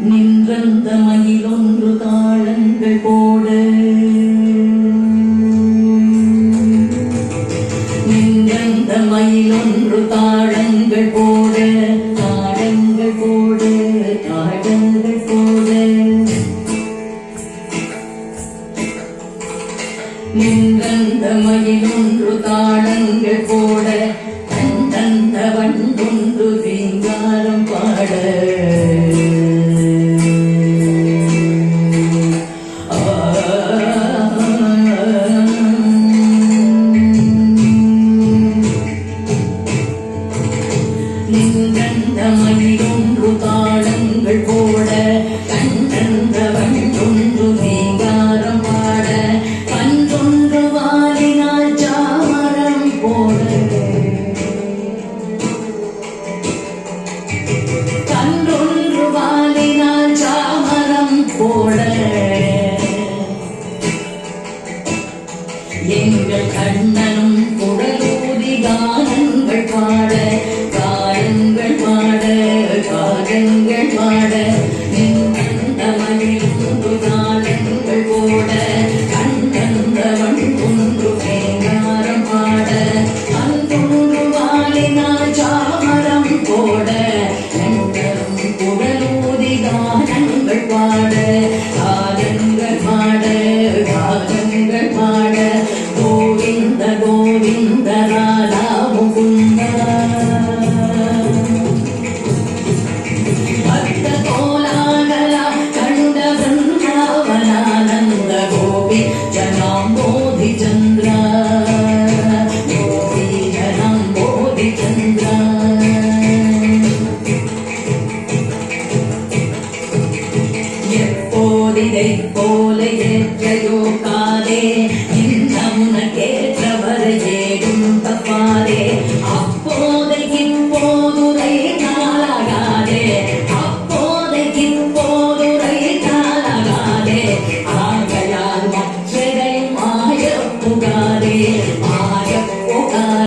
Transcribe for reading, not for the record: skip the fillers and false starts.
நின்றந்த மயிலொன்று தாளங்கள் போட நின்றந்த மயிலொன்று தாளங்கள் போட தாளங்கள் போட தாளங்கள் போட நின்றந்த மயிலொன்று தாளங்கள் போட தந்த வண்டொன்று தீங்காரம் பாட நின்றந்த மயிலொன்று தாளங்கள் போட கண்டந்த வண்டொன்று தீங்காரம் பாட கன்றொன்று வாலினால் சாமரம் போட கன்றொன்று வாலினால் சாமரம் போட எங்கள் கண்ணனும் குடலூதி கானங்கள் பாட காரங்கள் பாட காரங்கள் பாட நின்றந்த மயிலொன்று தாளங்கள் போட கண்டந்த வண்டொன்று தேங்காரம் பாட கன்றொன்று வாலினால் சாமரம் போட எங்களும் குடலூதி கானங்கள் பாட காரங்கள் பாட காரங்கள் பாட கோவிந்த கோவிந்த ராதா முகுந்த பக்த கோலாகலா கண்ட பிருந்தாவனானந்த கோபி ஜனாம்போதி சந்திர கோபி ஜனாம்போதி சந்திர எப்போதி கவிதை போல ஏற்றையோ காதே